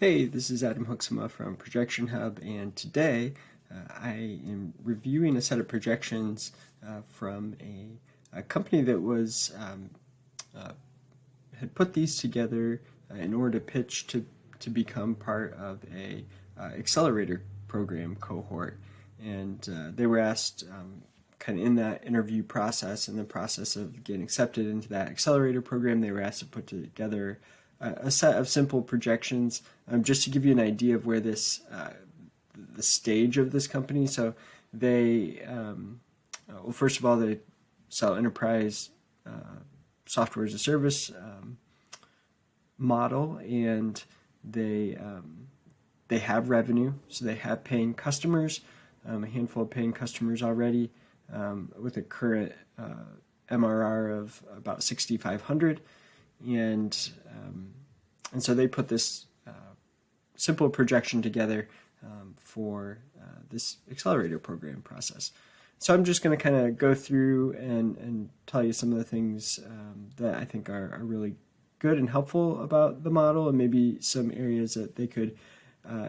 Hey, this is Adam Huxama from Projection Hub, and today I am reviewing a set of projections from a company that uh, had put these together in order to pitch to become part of a Accelerator program cohort. And they were asked kind of in that interview process, in the process of getting accepted into that Accelerator program, they were asked to put together a set of simple projections just to give you an idea of where the stage of this company. So they, well, first of all, they sell enterprise software as a service model, and they have revenue, so they have paying customers, a handful of paying customers already, with a current MRR of about 6,500. And so they put this simple projection together for this accelerator program process. So I'm just going to kind of go through and tell you some of the things that I think are really good and helpful about the model, and maybe some areas that they could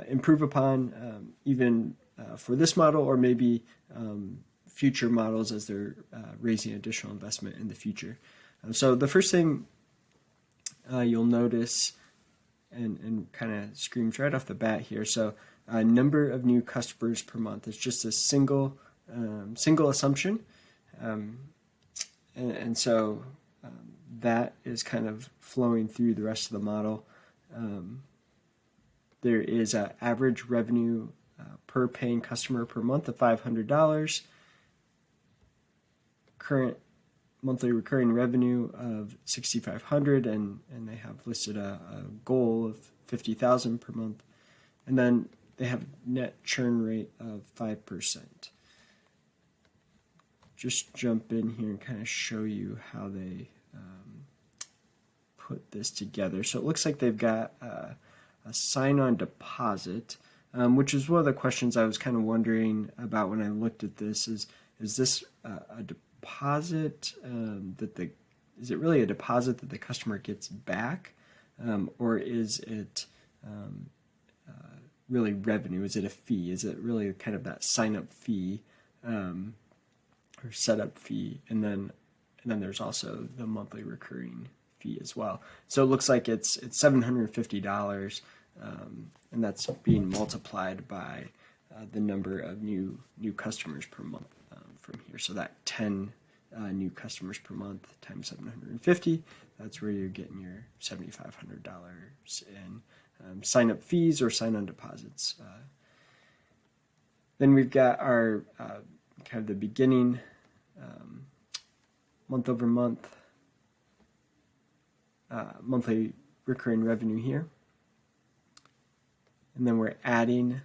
improve upon even for this model, or maybe future models as they're raising additional investment in the future. So the first thing you'll notice, and kind of screams right off the bat here, so number of new customers per month is just a single assumption, and so that is kind of flowing through the rest of the model. There is an average revenue per paying customer per month of $500, current monthly recurring revenue of 6,500, and they have listed a goal of 50,000 per month, and then they have net churn rate of 5%. Just jump in here and kind of show you how they put this together. So it looks like they've got a sign-on deposit, which is one of the questions I was kind of wondering about when I looked at this. Is this a deposit is it really a deposit that the customer gets back, or is it really revenue? Is it a fee? Is it really kind of that sign-up fee or setup fee, and then there's also the monthly recurring fee as well? So it looks like it's $750, and that's being multiplied by the number of new customers per month from here. So that 10 new customers per month times 750, that's where you're getting your $7,500 in sign-up fees or sign-on deposits. Then we've got our kind of the beginning month-over-month monthly recurring revenue here. And then we're adding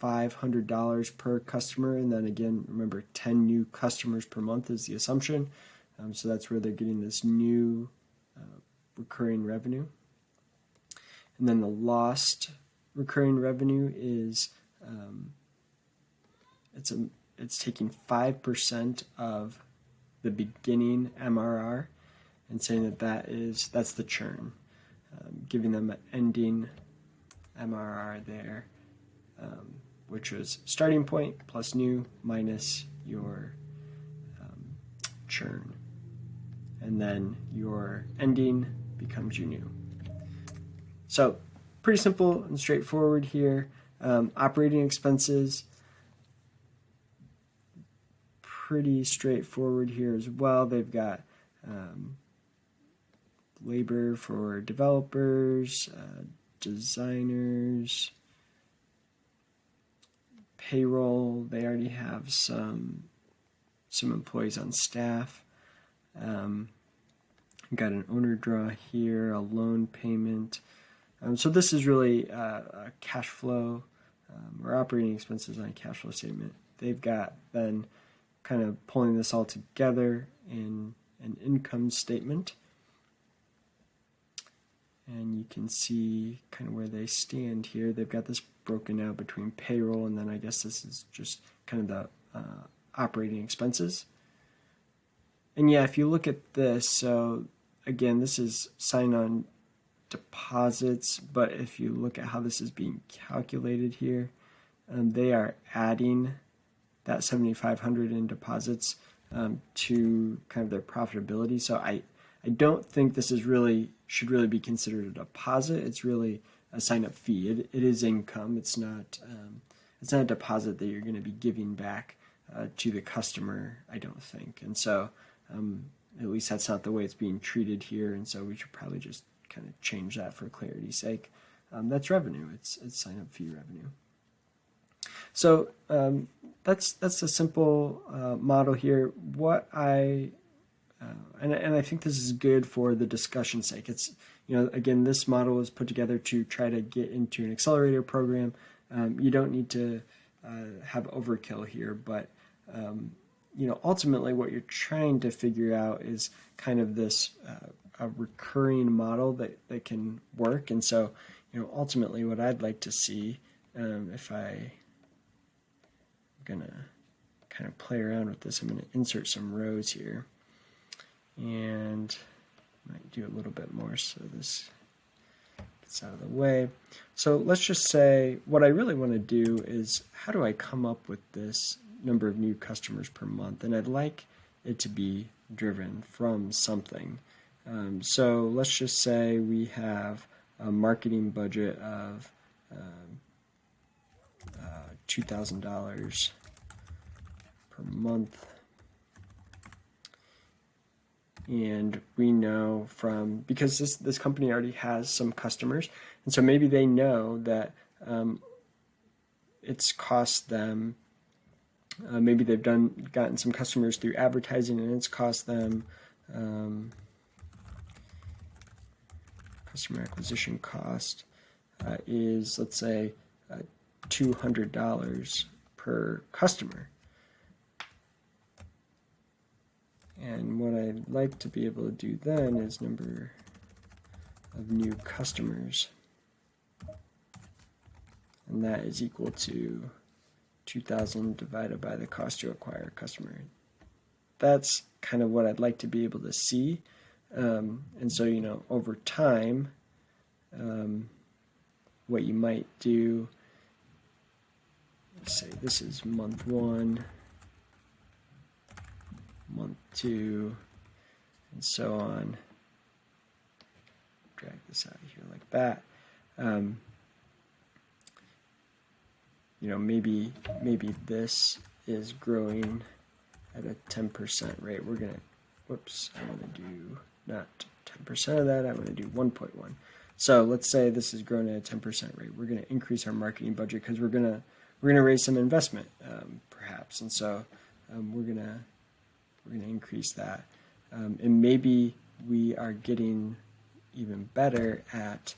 $500 per customer, and then again, remember, 10 new customers per month is the assumption. So that's where they're getting this new recurring revenue. And then the lost recurring revenue is it's taking 5% of the beginning MRR and saying that's the churn, giving them an ending MRR there, which was starting point plus new minus your churn. And then your ending becomes your new. So pretty simple and straightforward here. Operating expenses, pretty straightforward here as well. They've got labor for developers, designers, payroll. They already have some employees on staff. Got an owner draw here, a loan payment. So this is really a cash flow or operating expenses on a cash flow statement. They've got then kind of pulling this all together in an income statement. And you can see kind of where they stand here. They've got this broken out between payroll, and then I guess this is just kind of the operating expenses. And yeah, if you look at this, so again, this is sign-on deposits, but if you look at how this is being calculated here, they are adding that 7,500 in deposits to kind of their profitability. So I don't think this is should really be considered a deposit. It's really a sign-up fee. It is income. It's not a deposit that you're going to be giving back to the customer, I don't think. And so at least that's not the way it's being treated here. And so we should probably just kind of change that for clarity's sake. That's revenue. It's sign-up fee revenue. So that's a simple model here. What and I think this is good for the discussion's sake. It's, again, this model is put together to try to get into an accelerator program. You don't need to have overkill here, but ultimately what you're trying to figure out is kind of this a recurring model that can work. And so, ultimately what I'd like to see, if I'm gonna kind of play around with this, I'm gonna insert some rows here and might do a little bit more so this gets out of the way. So let's just say what I really want to do is, how do I come up with this number of new customers per month? And I'd like it to be driven from something. So let's just say we have a marketing budget of $2,000 per month. And we know because this company already has some customers, and so maybe they know that it's cost them, maybe they've gotten some customers through advertising, and it's cost them customer acquisition cost is, let's say, $200 per customer. And what I'd like to be able to do then is number of new customers. And that is equal to 2,000 divided by the cost to acquire a customer. That's kind of what I'd like to be able to see. And so, over time, what you might do, let's say this is month 1, month 2, and so on. Drag this out of here like that. Maybe this is growing at a 10% rate. I want to do not 10% of that. I want to do 1.1. So let's say this is growing at a 10% rate. We're going to increase our marketing budget because we're going to raise some investment, perhaps, and so we're going to increase that, and maybe we are getting even better at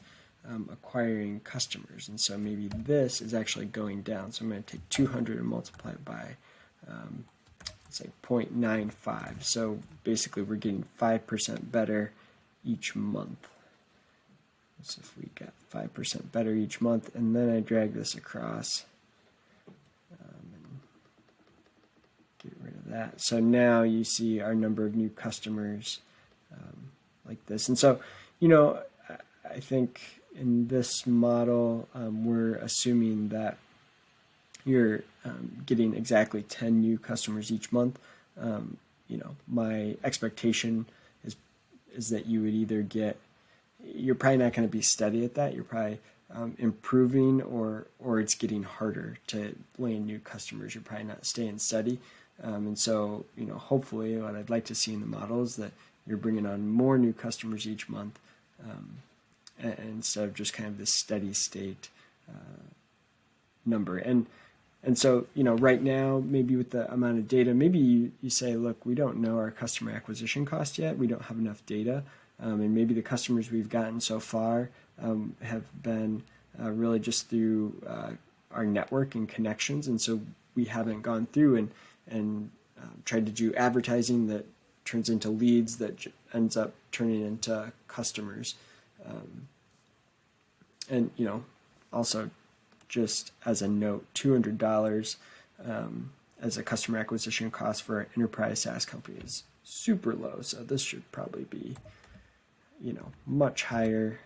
acquiring customers, and so maybe this is actually going down. So I'm going to take 200 and multiply it by let's say 0.95. So basically we're getting 5% better each month. So if we got 5% better each month, and then I drag this across and get rid of that. So now you see our number of new customers like this. And so, I think in this model, we're assuming that you're getting exactly 10 new customers each month. My expectation is that you would either you're probably not going to be steady at that. You're probably improving, or it's getting harder to land new customers. You're probably not staying steady. And so, hopefully what I'd like to see in the model is that you're bringing on more new customers each month, instead of just kind of this steady state number. And so, right now, maybe with the amount of data, maybe you say, look, we don't know our customer acquisition cost yet. We don't have enough data. And maybe the customers we've gotten so far have been really just through our network and connections. And so we haven't gone through and tried to do advertising that turns into leads that ends up turning into customers. And, also just as a note, $200 as a customer acquisition cost for an enterprise SaaS company is super low. So this should probably be, much higher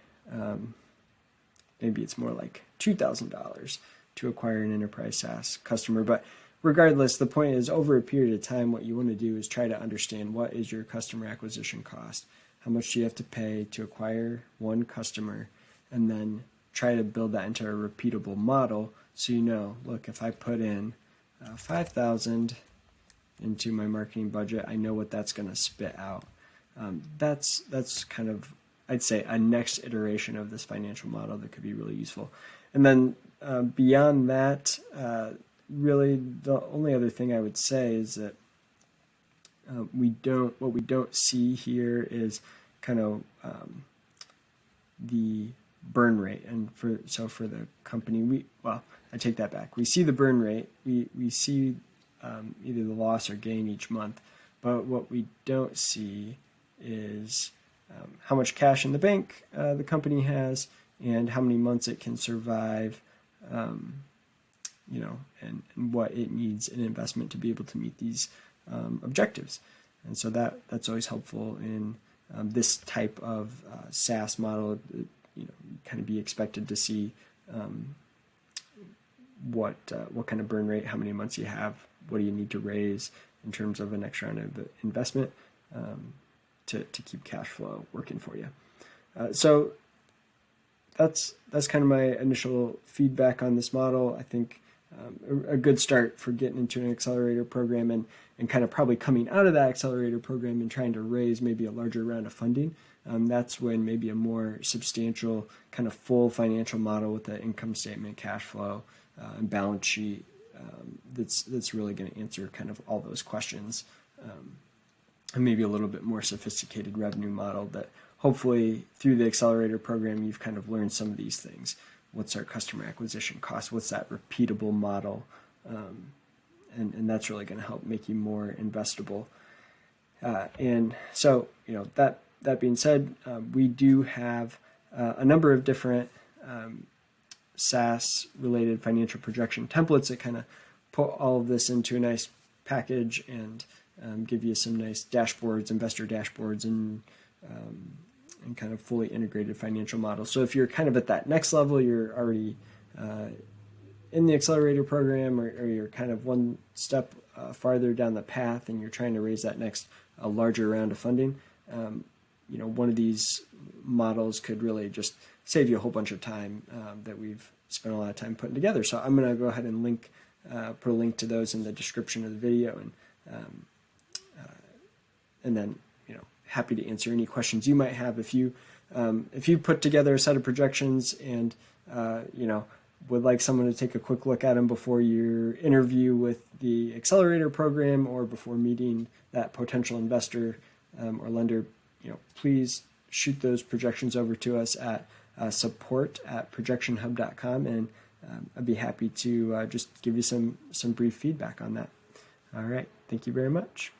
maybe it's more like $2,000 to acquire an enterprise SaaS customer. But regardless, the point is, over a period of time, what you want to do is try to understand what is your customer acquisition cost. How much do you have to pay to acquire one customer, and then try to build that into a repeatable model so you know, look, if I put in $5,000 into my marketing budget, I know what that's going to spit out. That's kind of, I'd say, a next iteration of this financial model that could be really useful. And then beyond that, really the only other thing I would say is that what we don't see here is kind of the burn rate. And for the company, I take that back. We see the burn rate. We see either the loss or gain each month, but what we don't see is how much cash in the bank the company has and how many months it can survive, and what it needs in investment to be able to meet these objectives. And so that's always helpful in this type of SaaS model. Kind of be expected to see what kind of burn rate, how many months you have, what do you need to raise in terms of an extra round of investment to keep cash flow working for you. So that's kind of my initial feedback on this model. I think a good start for getting into an accelerator program and kind of probably coming out of that accelerator program and trying to raise maybe a larger round of funding. That's when maybe a more substantial kind of full financial model with the income statement, cash flow, and balance sheet that's really going to answer kind of all those questions, and maybe a little bit more sophisticated revenue model that hopefully through the accelerator program you've kind of learned some of these things. What's our customer acquisition cost? What's that repeatable model? And that's really going to help make you more investable. And so, that being said, we do have a number of different SaaS-related financial projection templates that kind of put all of this into a nice package and give you some nice dashboards, investor dashboards, and kind of fully integrated financial models. So if you're kind of at that next level, you're already in the accelerator program, or you're kind of one step farther down the path and you're trying to raise that next larger round of funding, one of these models could really just save you a whole bunch of time that we've spent a lot of time putting together. So I'm going to go ahead and put a link to those in the description of the video, and then happy to answer any questions you might have. If you put together a set of projections and would like someone to take a quick look at them before your interview with the accelerator program or before meeting that potential investor or lender, please shoot those projections over to us at support@projectionhub.com, and I'd be happy to just give you some brief feedback on that. All right, thank you very much.